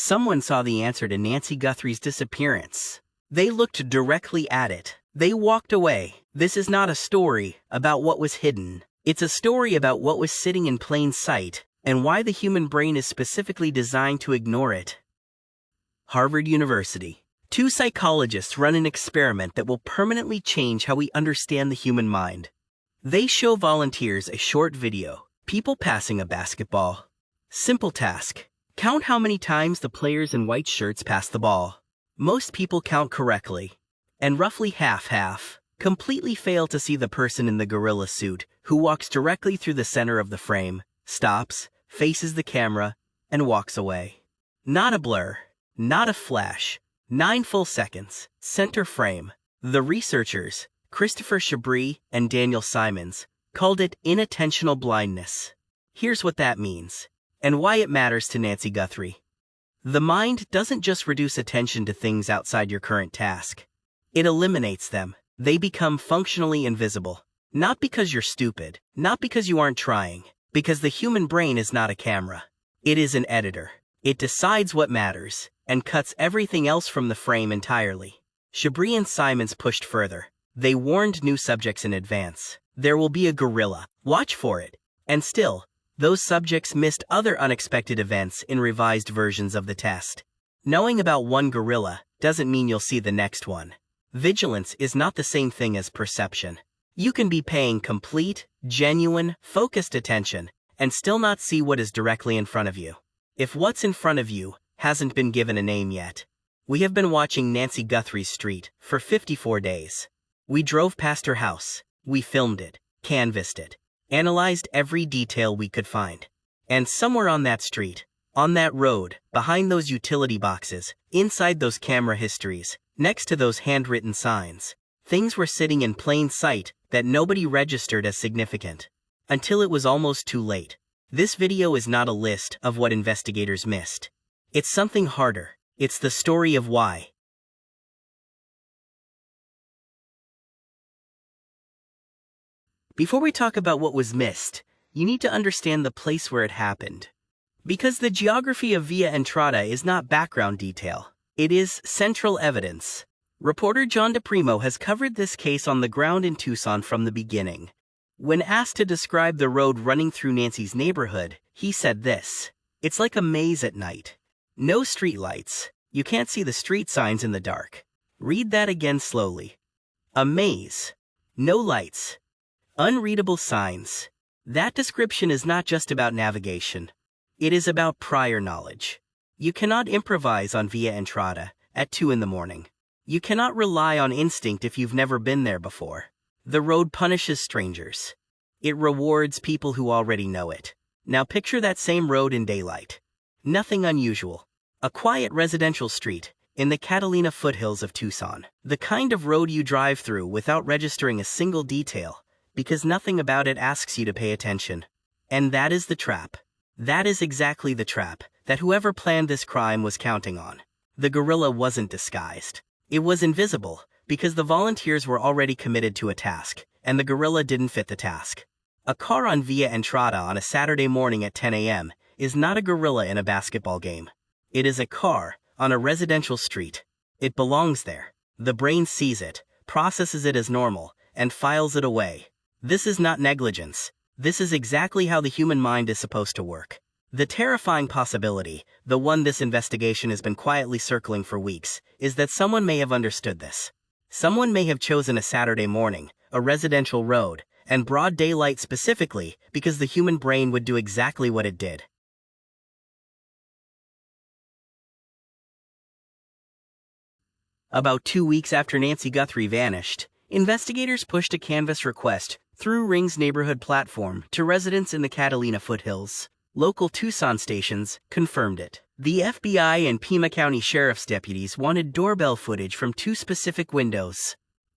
Someone saw the answer to Nancy Guthrie's disappearance. They looked directly at it. They walked away. This is not a story about what was hidden. It's a story about what was sitting in plain sight, and why the human brain is specifically designed to ignore it. Harvard University. 2 psychologists run an experiment that will permanently change how we understand the human mind. They show volunteers a short video, people passing a basketball. Simple task. Count how many times the players in white shirts pass the ball. Most people count correctly, and roughly half completely fail to see the person in the gorilla suit who walks directly through the center of the frame, stops, faces the camera, and walks away. Not a blur, not a flash, 9 full seconds, center frame. The researchers, Christopher Chabris and Daniel Simons, called it inattentional blindness. Here's what that means, and why it matters to Nancy Guthrie. The mind doesn't just reduce attention to things outside your current task. It eliminates them. They become functionally invisible. Not because you're stupid, not because you aren't trying, because the human brain is not a camera. It is an editor. It decides what matters, and cuts everything else from the frame entirely. Chabris and Simons pushed further. They warned new subjects in advance. There will be a gorilla. Watch for it. And still, those subjects missed other unexpected events in revised versions of the test. Knowing about one gorilla doesn't mean you'll see the next one. Vigilance is not the same thing as perception. You can be paying complete, genuine, focused attention and still not see what is directly in front of you. If what's in front of you hasn't been given a name yet. We have been watching Nancy Guthrie's street for 54 days. We drove past her house. We filmed it, canvassed it, analyzed every detail we could find. And somewhere on that street, on that road, behind those utility boxes, inside those camera histories, next to those handwritten signs, things were sitting in plain sight that nobody registered as significant. Until it was almost too late. This video is not a list of what investigators missed. It's something harder. It's the story of why. Before we talk about what was missed, you need to understand the place where it happened. Because the geography of Via Entrada is not background detail. It is central evidence. Reporter John DePrimo has covered this case on the ground in Tucson from the beginning. When asked to describe the road running through Nancy's neighborhood, he said this: "It's like a maze at night. No streetlights. You can't see the street signs in the dark." Read that again slowly. A maze. No lights. Unreadable signs. That description is not just about navigation. It is about prior knowledge. You cannot improvise on Via Entrada at 2 in the morning. You cannot rely on instinct if you've never been there before. The road punishes strangers. It rewards people who already know it. Now picture that same road in daylight. Nothing unusual. A quiet residential street in the Catalina foothills of Tucson. The kind of road you drive through without registering a single detail, because nothing about it asks you to pay attention. And that is the trap. That is exactly the trap that whoever planned this crime was counting on. The gorilla wasn't disguised. It was invisible, because the volunteers were already committed to a task, and the gorilla didn't fit the task. A car on Via Entrada on a Saturday morning at 10 a.m. is not a gorilla in a basketball game. It is a car on a residential street. It belongs there. The brain sees it, processes it as normal, and files it away. This is not negligence. This is exactly how the human mind is supposed to work. The terrifying possibility, the one this investigation has been quietly circling for weeks, is that someone may have understood this. Someone may have chosen a Saturday morning, a residential road, and broad daylight specifically because the human brain would do exactly what it did. About 2 weeks after Nancy Guthrie vanished, investigators pushed a canvass request through Ring's neighborhood platform to residents in the Catalina foothills. Local Tucson stations confirmed it. The FBI and Pima County Sheriff's deputies wanted doorbell footage from 2 specific windows.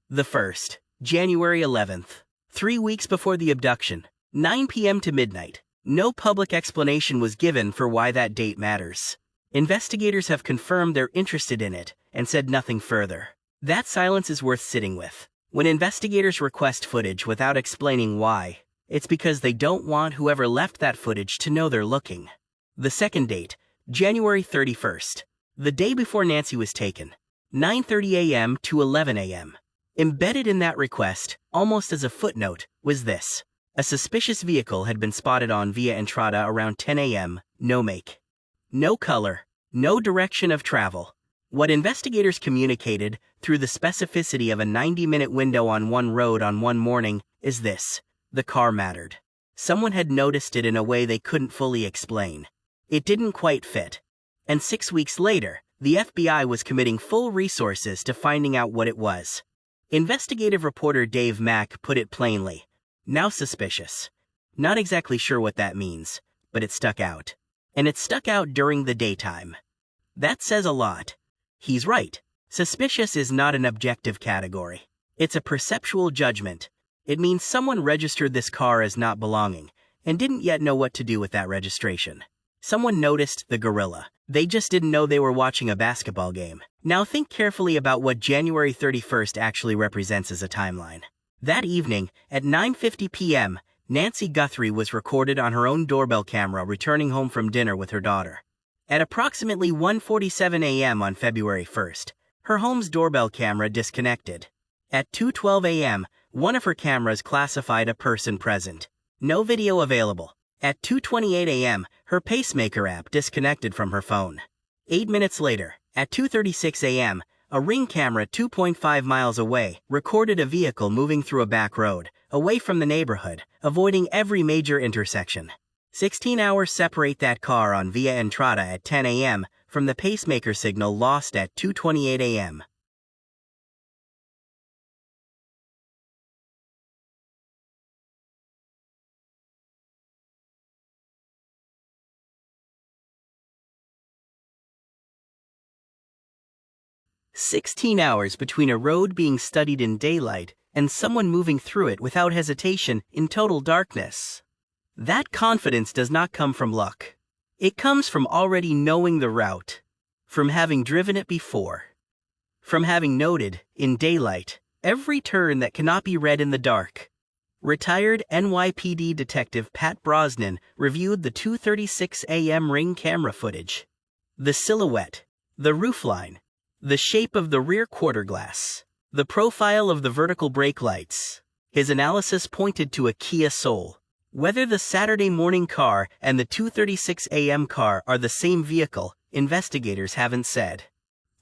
The first, January 11th, 3 weeks before the abduction, 9 p.m. to midnight. No public explanation was given for why that date matters. Investigators have confirmed they're interested in it and said nothing further. That silence is worth sitting with. When investigators request footage without explaining why, it's because they don't want whoever left that footage to know they're looking. The second date, January 31st, the day before Nancy was taken, 9:30 a.m. to 11 a.m. Embedded in that request, almost as a footnote, was this. A suspicious vehicle had been spotted on Via Entrada around 10 a.m., no make, no color, no direction of travel. What investigators communicated, through the specificity of a 90-minute window on one road on one morning, is this. The car mattered. Someone had noticed it in a way they couldn't fully explain. It didn't quite fit. And 6 weeks later, the FBI was committing full resources to finding out what it was. Investigative reporter Dave Mack put it plainly. Now suspicious. Not exactly sure what that means, but it stuck out. And it stuck out during the daytime. That says a lot. He's right. Suspicious is not an objective category. It's a perceptual judgment. It means someone registered this car as not belonging, and didn't yet know what to do with that registration. Someone noticed the gorilla. They just didn't know they were watching a basketball game. Now think carefully about what January 31st actually represents as a timeline. That evening, at 9:50 p.m., Nancy Guthrie was recorded on her own doorbell camera returning home from dinner with her daughter. At approximately 1:47 a.m. on February 1st, her home's doorbell camera disconnected. At 2:12 a.m., one of her cameras classified a person present. No video available. At 2:28 a.m., her pacemaker app disconnected from her phone. 8 minutes later, at 2:36 a.m., a Ring camera 2.5 miles away recorded a vehicle moving through a back road, away from the neighborhood, avoiding every major intersection. 16 hours separate that car on Via Entrada at 10 a.m. from the pacemaker signal lost at 2:28 a.m. "16 hours between a road being studied in daylight and someone moving through it without hesitation in total darkness. That confidence does not come from luck. It comes from already knowing the route, from having driven it before, from having noted, in daylight, every turn that cannot be read in the dark." Retired NYPD Detective Pat Brosnan reviewed the 2:36 a.m. Ring camera footage. The silhouette, the roofline, the shape of the rear quarter glass, the profile of the vertical brake lights. His analysis pointed to a Kia Soul. Whether the Saturday morning car and the 2:36 a.m. car are the same vehicle, investigators haven't said.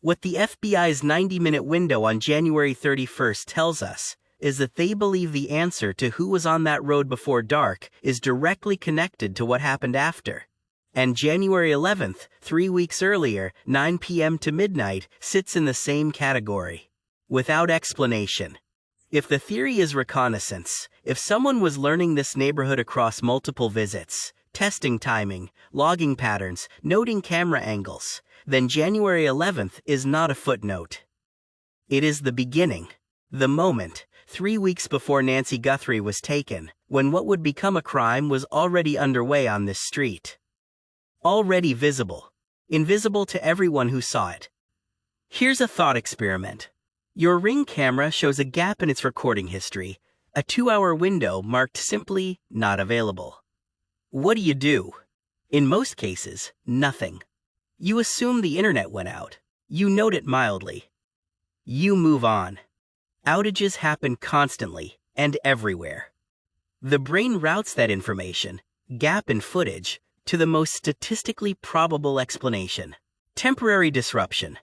What the FBI's 90-minute window on January 31st tells us is that they believe the answer to who was on that road before dark is directly connected to what happened after. And January 11th, 3 weeks earlier, 9 p.m. to midnight, sits in the same category. Without explanation. If the theory is reconnaissance, if someone was learning this neighborhood across multiple visits, testing timing, logging patterns, noting camera angles, then January 11th is not a footnote. It is the beginning, the moment, 3 weeks before Nancy Guthrie was taken, when what would become a crime was already underway on this street. Already visible. Invisible to everyone who saw it. Here's a thought experiment. Your Ring camera shows a gap in its recording history, a 2-hour window marked simply not available. What do? In most cases, nothing. You assume the internet went out. You note it mildly. You move on. Outages happen constantly and everywhere. The brain routes that information, gap in footage, to the most statistically probable explanation. Temporary disruption.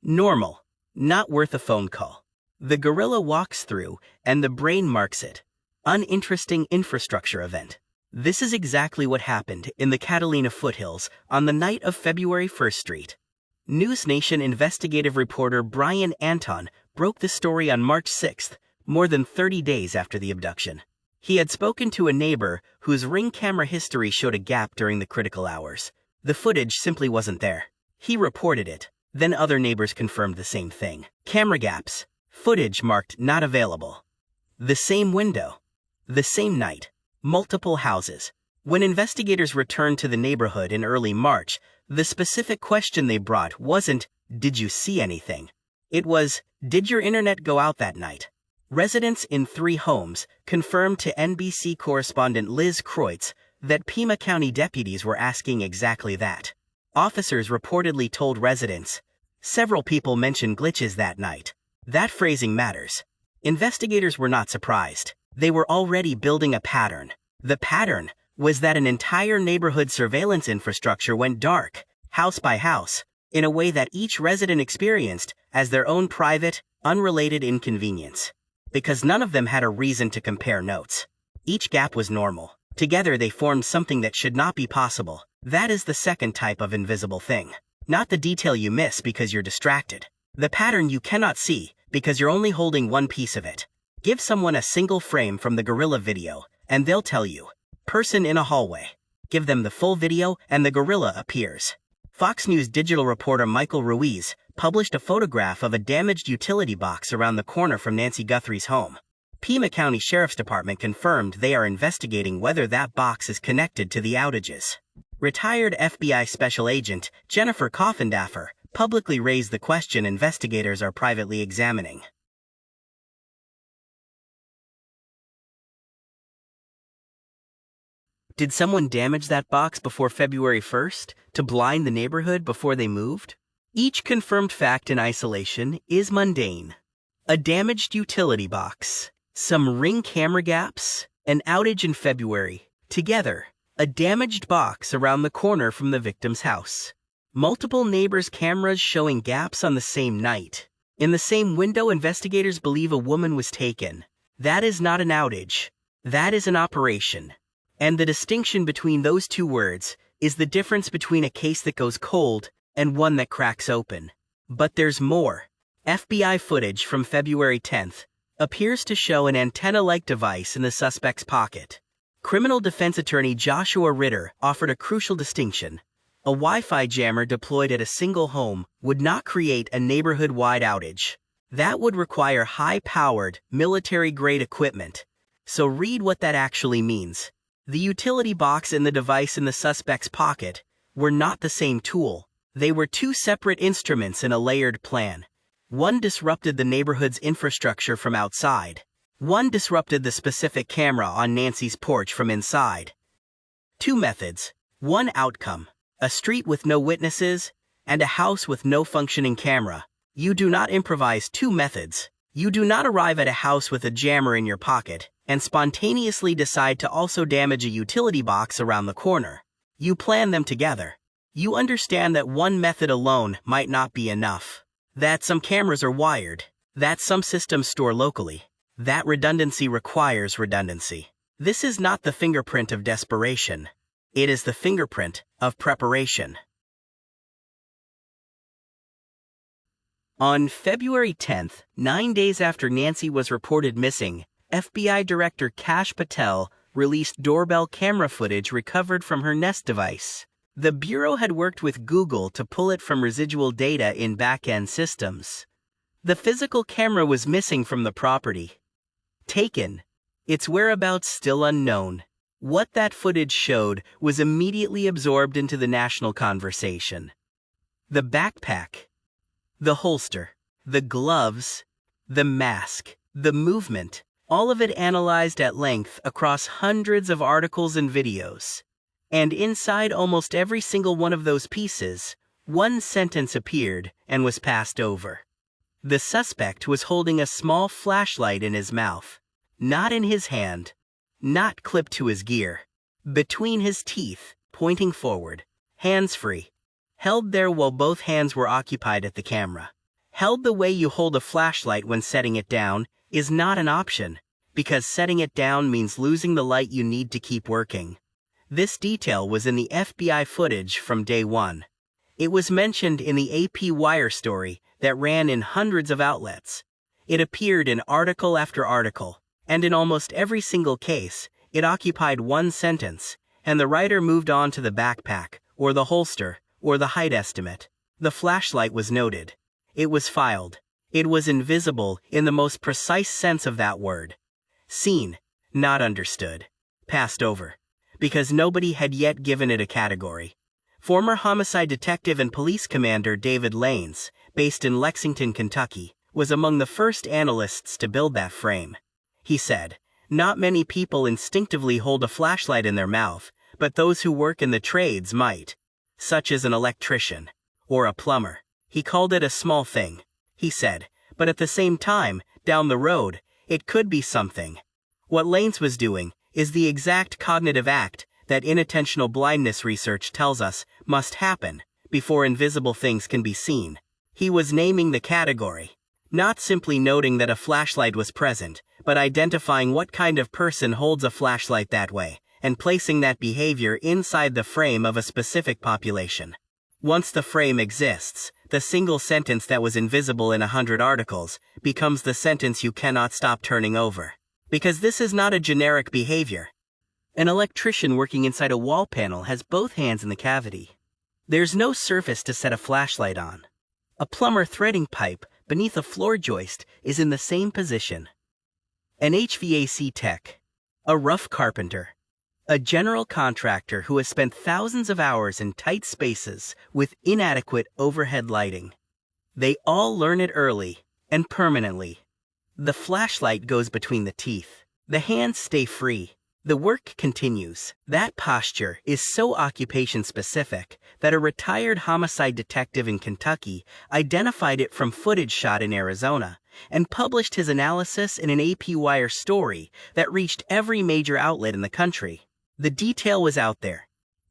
Normal. Not worth a phone call. The gorilla walks through, and the brain marks it. Uninteresting infrastructure event. This is exactly what happened in the Catalina foothills on the night of February 1st Street. News Nation investigative reporter Brian Anton broke the story on March 6th, more than 30 days after the abduction. He had spoken to a neighbor whose Ring camera history showed a gap during the critical hours. The footage simply wasn't there. He reported it. Then other neighbors confirmed the same thing. Camera gaps. Footage marked not available. The same window. The same night. Multiple houses. When investigators returned to the neighborhood in early March, the specific question they brought wasn't, "Did you see anything?" It was, "Did your internet go out that night?" Residents in 3 homes confirmed to NBC correspondent Liz Kreutz that Pima County deputies were asking exactly that. Officers reportedly told residents, "Several people mentioned glitches that night." That phrasing matters. Investigators were not surprised. They were already building a pattern. The pattern was that an entire neighborhood surveillance infrastructure went dark, house by house, in a way that each resident experienced as their own private, unrelated inconvenience. Because none of them had a reason to compare notes. Each gap was normal. Together they formed something that should not be possible. That is the second type of invisible thing. Not the detail you miss because you're distracted. The pattern you cannot see because you're only holding one piece of it. Give someone a single frame from the gorilla video, and they'll tell you, "Person in a hallway." Give them the full video, and the gorilla appears. Fox News digital reporter Michael Ruiz published a photograph of a damaged utility box around the corner from Nancy Guthrie's home. Pima County Sheriff's Department confirmed they are investigating whether that box is connected to the outages. Retired FBI Special Agent Jennifer Kidnapper publicly raised the question investigators are privately examining. Did someone damage that box before February 1st to blind the neighborhood before they moved? Each confirmed fact in isolation is mundane. A damaged utility box, some Ring camera gaps, an outage in February. Together, a damaged box around the corner from the victim's house. Multiple neighbors' cameras showing gaps on the same night. In the same window, investigators believe a woman was taken. That is not an outage. That is an operation. And the distinction between those two words is the difference between a case that goes cold and one that cracks open. But there's more. FBI footage from February 10th appears to show an antenna-like device in the suspect's pocket. Criminal defense attorney Joshua Ritter offered a crucial distinction. A Wi-Fi jammer deployed at a single home would not create a neighborhood-wide outage. That would require high-powered, military-grade equipment. So read what that actually means. The utility box and the device in the suspect's pocket were not the same tool. They were two separate instruments in a layered plan. One disrupted the neighborhood's infrastructure from outside. One disrupted the specific camera on Nancy's porch from inside. Two methods, one outcome. A street with no witnesses, and a house with no functioning camera. You do not improvise two methods. You do not arrive at a house with a jammer in your pocket and spontaneously decide to also damage a utility box around the corner. You plan them together. You understand that one method alone might not be enough. That some cameras are wired. That some systems store locally. That redundancy requires redundancy. This is not the fingerprint of desperation. It is the fingerprint of preparation. On February 10th, 9 days after Nancy was reported missing, FBI Director Kash Patel released doorbell camera footage recovered from her Nest device. The Bureau had worked with Google to pull it from residual data in back-end systems. The physical camera was missing from the property. Taken. Its whereabouts still unknown. What that footage showed was immediately absorbed into the national conversation. The backpack, the holster, the gloves, the mask, the movement, all of it analyzed at length across hundreds of articles and videos. And inside almost every single one of those pieces, one sentence appeared and was passed over. The suspect was holding a small flashlight in his mouth, not in his hand. Not clipped to his gear. Between his teeth, pointing forward. Hands free. Held there while both hands were occupied at the camera. Held the way you hold a flashlight when setting it down is not an option, because setting it down means losing the light you need to keep working. This detail was in the FBI footage from day one. It was mentioned in the AP Wire story that ran in hundreds of outlets. It appeared in article after article. And in almost every single case, it occupied one sentence, and the writer moved on to the backpack, or the holster, or the height estimate. The flashlight was noted. It was filed. It was invisible in the most precise sense of that word. Seen, not understood. Passed over. Because nobody had yet given it a category. Former homicide detective and police commander David Lanes, based in Lexington, Kentucky, was among the first analysts to build that frame. He said, "Not many people instinctively hold a flashlight in their mouth, but those who work in the trades might." such as an electrician or a plumber. He called it a small thing, he said, but at the same time, down the road, it could be something. What Lanes was doing is the exact cognitive act that inattentional blindness research tells us must happen before invisible things can be seen. He was naming the category, not simply noting that a flashlight was present, but identifying what kind of person holds a flashlight that way, and placing that behavior inside the frame of a specific population. Once the frame exists, the single sentence that was invisible in 100 articles becomes the sentence you cannot stop turning over. Because this is not a generic behavior. An electrician working inside a wall panel has both hands in the cavity. There's no surface to set a flashlight on. A plumber threading pipe beneath a floor joist is in the same position. An HVAC tech, a rough carpenter, a general contractor who has spent thousands of hours in tight spaces with inadequate overhead lighting. They all learn it early and permanently. The flashlight goes between the teeth. The hands stay free. The work continues. That posture is so occupation-specific that a retired homicide detective in Kentucky identified it from footage shot in Arizona and published his analysis in an AP Wire story that reached every major outlet in the country. The detail was out there.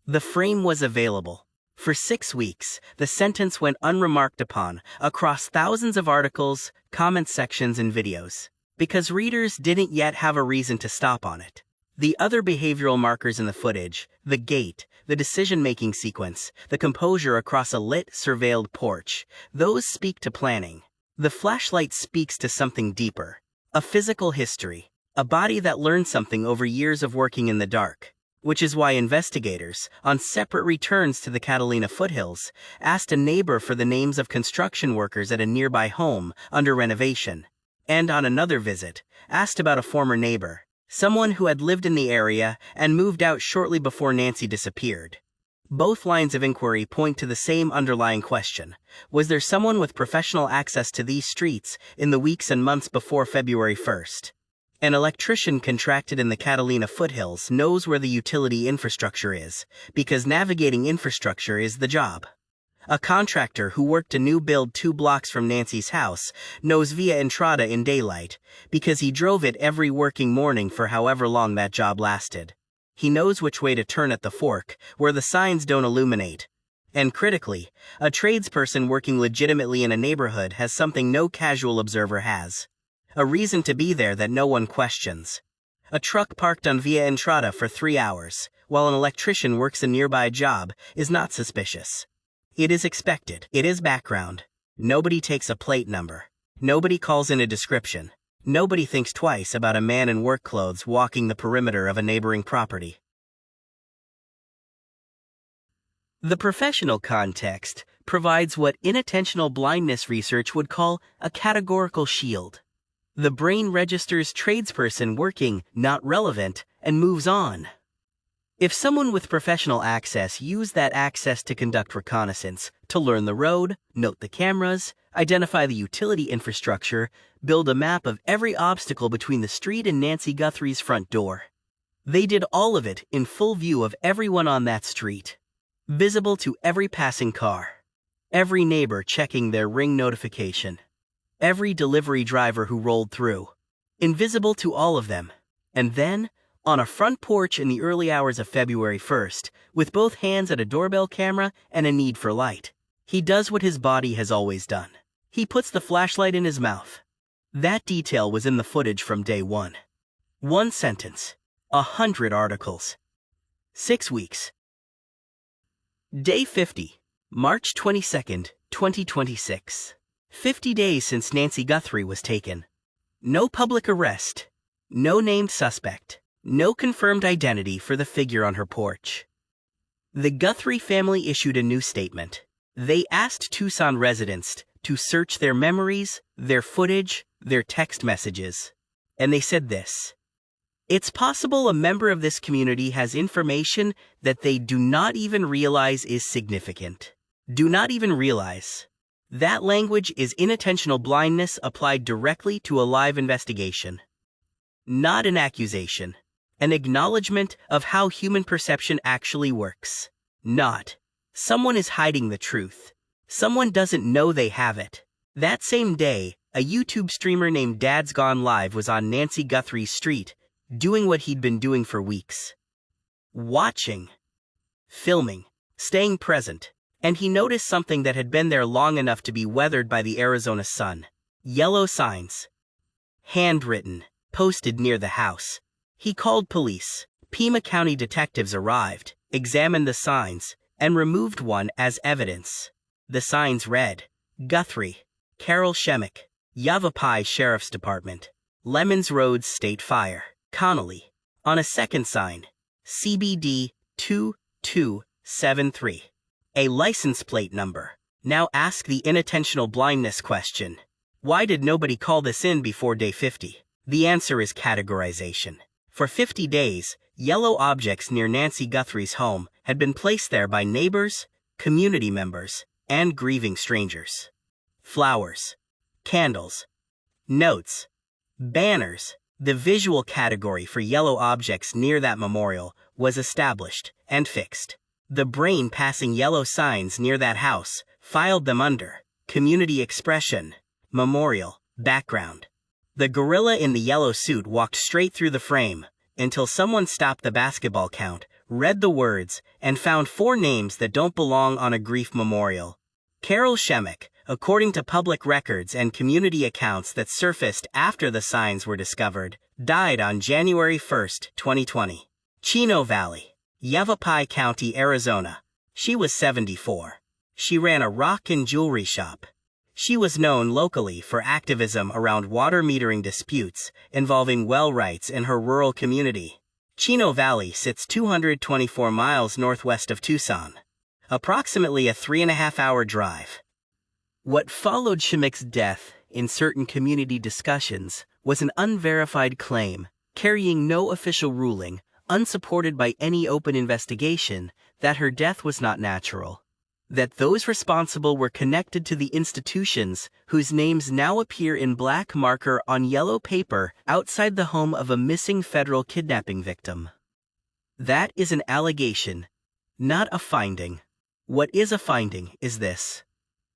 The frame was available. For 6 weeks, the sentence went unremarked upon across thousands of articles, comment sections, and videos, because readers didn't yet have a reason to stop on it. The other behavioral markers in the footage, the gait, the decision-making sequence, the composure across a lit, surveilled porch, those speak to planning. The flashlight speaks to something deeper, a physical history, a body that learned something over years of working in the dark. Which is why investigators, on separate returns to the Catalina foothills, asked a neighbor for the names of construction workers at a nearby home under renovation, and on another visit, asked about a former neighbor, someone who had lived in the area and moved out shortly before Nancy disappeared. Both lines of inquiry point to the same underlying question. Was there someone with professional access to these streets in the weeks and months before February 1st? An electrician contracted in the Catalina foothills knows where the utility infrastructure is, because navigating infrastructure is the job. A contractor who worked a new build 2 blocks from Nancy's house knows Via Entrada in daylight, because he drove it every working morning for however long that job lasted. He knows which way to turn at the fork, where the signs don't illuminate. And critically, a tradesperson working legitimately in a neighborhood has something no casual observer has. A reason to be there that no one questions. A truck parked on Via Entrada for 3 hours, while an electrician works a nearby job, is not suspicious. It is expected. It is background. Nobody takes a plate number. Nobody calls in a description. Nobody thinks twice about a man in work clothes walking the perimeter of a neighboring property. The professional context provides what inattentional blindness research would call a categorical shield. The brain registers tradesperson working, not relevant, and moves on. If someone with professional access used that access to conduct reconnaissance, to learn the road, note the cameras, identify the utility infrastructure, build a map of every obstacle between the street and Nancy Guthrie's front door. They did all of it in full view of everyone on that street. Visible to every passing car. Every neighbor checking their ring notification. Every delivery driver who rolled through. Invisible to all of them. And then, on a front porch in the early hours of February 1st, with both hands at a doorbell camera and a need for light, he does what his body has always done. He puts the flashlight in his mouth. That detail was in the footage from day one. 1 sentence. 100 articles. 6 weeks. Day 50, March 22nd, 2026. 50 days since Nancy Guthrie was taken. No public arrest. No named suspect. No confirmed identity for the figure on her porch. The Guthrie family issued a new statement. They asked Tucson residents to search their memories, their footage, their text messages. And they said this: "It's possible a member of this community has information that they do not even realize is significant." Do not even realize. That language is inattentional blindness applied directly to a live investigation. Not an accusation. An acknowledgement of how human perception actually works. Not Someone is hiding the truth. Someone doesn't know they have it. That same day, a YouTube streamer named Dad's Gone Live was on Nancy Guthrie's street, doing what he'd been doing for weeks. Watching, filming, staying present, and he noticed something that had been there long enough to be weathered by the Arizona sun. Yellow signs. Handwritten, posted near the house. He called police. Pima County detectives arrived, examined the signs, and removed one as evidence. The signs read, Guthrie, Carol Shemick, Yavapai Sheriff's Department, Lemons Road State Fire, Connolly. On a second sign, CBD 2273. A license plate number. Now ask the inattentional blindness question. Why did nobody call this in before day 50? The answer is categorization. For 50 days, yellow objects near Nancy Guthrie's home had been placed there by neighbors, community members, and grieving strangers. Flowers, candles, notes, banners. The visual category for yellow objects near that memorial was established and fixed. The brain passing yellow signs near that house filed them under community expression, memorial, background. The gorilla in the yellow suit walked straight through the frame until someone stopped the basketball count, read the words, and found 4 names that don't belong on a grief memorial. Carol Shemick, according to public records and community accounts that surfaced after the signs were discovered, died on January 1, 2020. Chino Valley, Yavapai County, Arizona. She was 74. She ran a rock and jewelry shop. She was known locally for activism around water metering disputes involving well rights in her rural community. Chino Valley sits 224 miles northwest of Tucson, approximately a 3.5-hour drive. What followed Shemick's death in certain community discussions was an unverified claim, carrying no official ruling, unsupported by any open investigation, that her death was not natural. That those responsible were connected to the institutions whose names now appear in black marker on yellow paper outside the home of a missing federal kidnapping victim. That is an allegation, not a finding. What is a finding is this.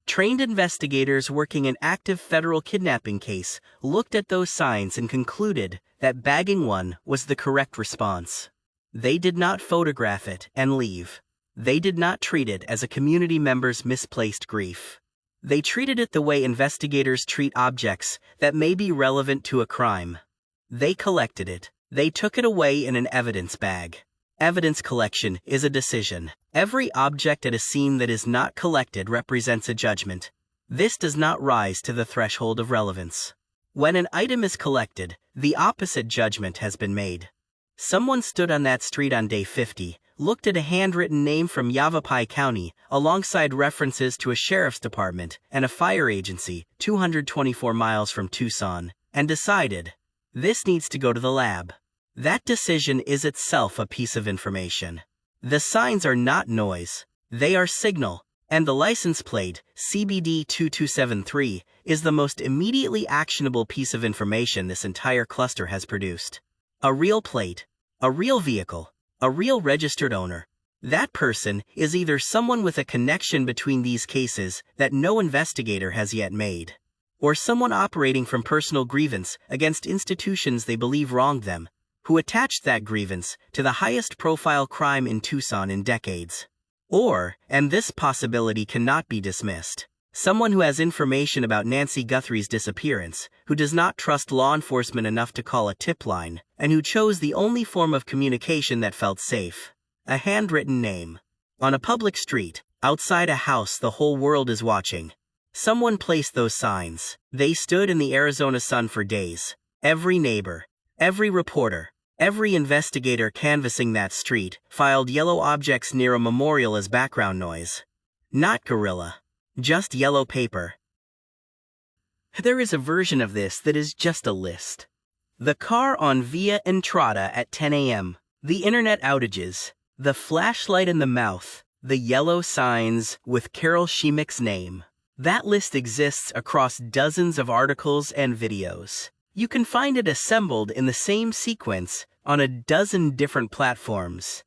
Trained investigators working an active federal kidnapping case looked at those signs and concluded that bagging one was the correct response. They did not photograph it and leave. They did not treat it as a community member's misplaced grief. They treated it the way investigators treat objects that may be relevant to a crime. They collected it. They took it away in an evidence bag. Evidence collection is a decision. Every object at a scene that is not collected represents a judgment. This does not rise to the threshold of relevance. When an item is collected, the opposite judgment has been made. Someone stood on that street on day 50, looked at a handwritten name from Yavapai County alongside references to a sheriff's department and a fire agency 224 miles from Tucson, and decided, this needs to go to the lab. That decision is itself a piece of information. The signs are not noise, they are signal, and the license plate, CBD 2273, is the most immediately actionable piece of information this entire cluster has produced. A real plate, a real vehicle, a real registered owner. That person is either someone with a connection between these cases that no investigator has yet made, or someone operating from personal grievance against institutions they believe wronged them, who attached that grievance to the highest profile crime in Tucson in decades. Or, and this possibility cannot be dismissed, someone who has information about Nancy Guthrie's disappearance, who does not trust law enforcement enough to call a tip line, and who chose the only form of communication that felt safe. A handwritten name. On a public street, outside a house the whole world is watching. Someone placed those signs. They stood in the Arizona sun for days. Every neighbor, every reporter, every investigator canvassing that street filed yellow objects near a memorial as background noise. Not gorilla. Just yellow paper. There is a version of this that is just a list. The car on Via Entrada at 10 a.m., the internet outages, the flashlight in the mouth, the yellow signs with Carol Shemick's name. That list exists across dozens of articles and videos. You can find it assembled in the same sequence on a dozen different platforms.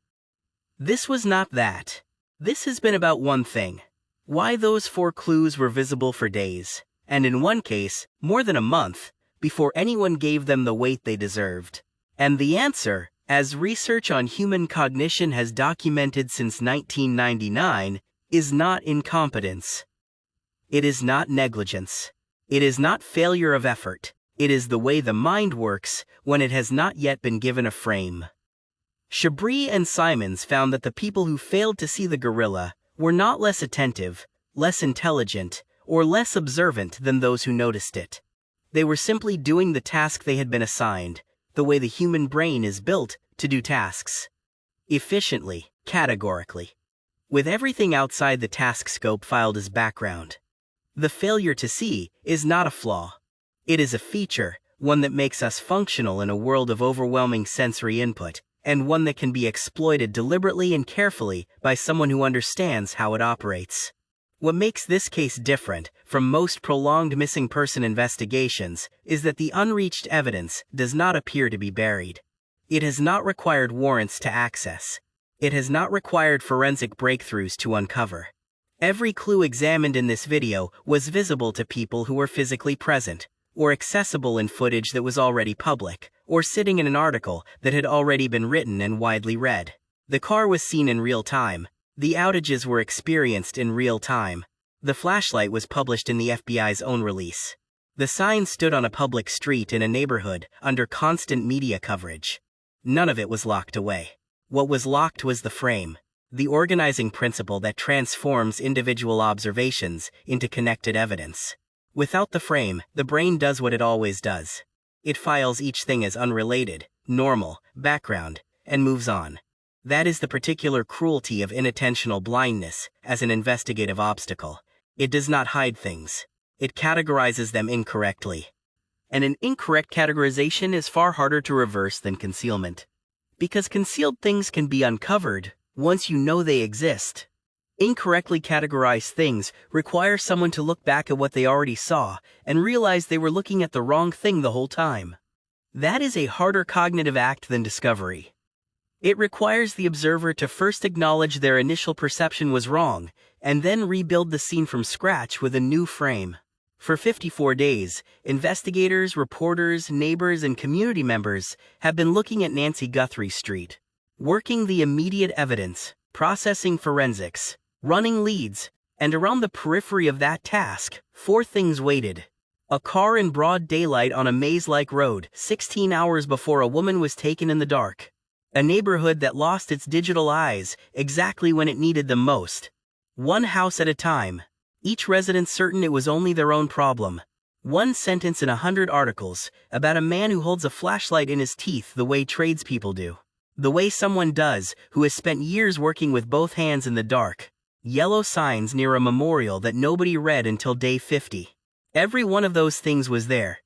This was not that. This has been about one thing: why those 4 clues were visible for days, and in one case, more than a month, before anyone gave them the weight they deserved. And the answer, as research on human cognition has documented since 1999, is not incompetence. It is not negligence. It is not failure of effort. It is the way the mind works when it has not yet been given a frame. Chabris and Simons found that the people who failed to see the gorilla were not less attentive, less intelligent, or less observant than those who noticed it. They were simply doing the task they had been assigned, the way the human brain is built to do tasks. Efficiently, categorically. With everything outside the task scope filed as background. The failure to see is not a flaw. It is a feature, one that makes us functional in a world of overwhelming sensory input, and one that can be exploited deliberately and carefully by someone who understands how it operates. What makes this case different from most prolonged missing person investigations is that the unreached evidence does not appear to be buried. It has not required warrants to access. It has not required forensic breakthroughs to uncover. Every clue examined in this video was visible to people who were physically present, or accessible in footage that was already public, or sitting in an article that had already been written and widely read. The car was seen in real time. The outages were experienced in real time. The flashlight was published in the FBI's own release. The sign stood on a public street in a neighborhood under constant media coverage. None of it was locked away. What was locked was the frame, the organizing principle that transforms individual observations into connected evidence. Without the frame, the brain does what it always does. It files each thing as unrelated, normal, background, and moves on. That is the particular cruelty of inattentional blindness as an investigative obstacle. It does not hide things. It categorizes them incorrectly. And an incorrect categorization is far harder to reverse than concealment. Because concealed things can be uncovered once you know they exist. Incorrectly categorized things require someone to look back at what they already saw and realize they were looking at the wrong thing the whole time. That is a harder cognitive act than discovery. It requires the observer to first acknowledge their initial perception was wrong, and then rebuild the scene from scratch with a new frame. For 54 days, investigators, reporters, neighbors, and community members have been looking at Nancy Guthrie Street, working the immediate evidence, processing forensics, running leads, and around the periphery of that task, 4 things waited. A car in broad daylight on a maze-like road, 16 hours before a woman was taken in the dark. A neighborhood that lost its digital eyes exactly when it needed them most. One house at a time. Each resident certain it was only their own problem. One sentence in 100 articles about a man who holds a flashlight in his teeth the way tradespeople do. The way someone does who has spent years working with both hands in the dark. Yellow signs near a memorial that nobody read until day 50. Every one of those things was there.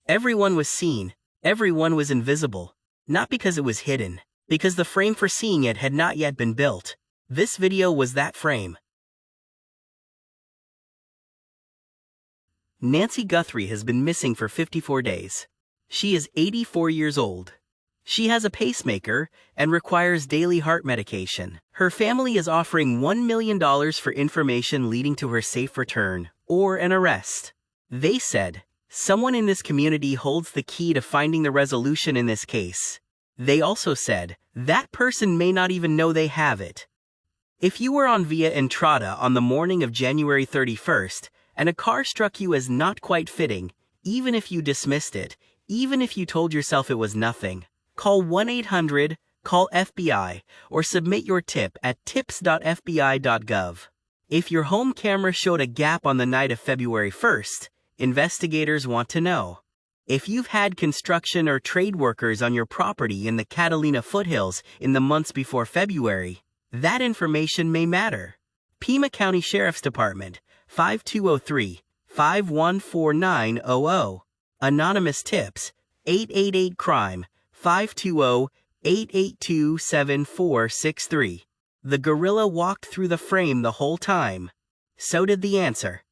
Everyone was seen. Everyone was invisible. Not because it was hidden. Because the frame for seeing it had not yet been built. This video was that frame. Nancy Guthrie has been missing for 54 days. She is 84 years old. She has a pacemaker and requires daily heart medication. Her family is offering $1 million for information leading to her safe return, or an arrest. They said, someone in this community holds the key to finding the resolution in this case. They also said, that person may not even know they have it. If you were on Via Entrada on the morning of January 31st, and a car struck you as not quite fitting, even if you dismissed it, even if you told yourself it was nothing, call 1-800, call FBI, or submit your tip at tips.fbi.gov. If your home camera showed a gap on the night of February 1st, investigators want to know. If you've had construction or trade workers on your property in the Catalina foothills in the months before February, that information may matter. Pima County Sheriff's Department, 5203-514900. Anonymous tips, 888-CRIME, 520-882-7463. The gorilla walked through the frame the whole time. So did the answer.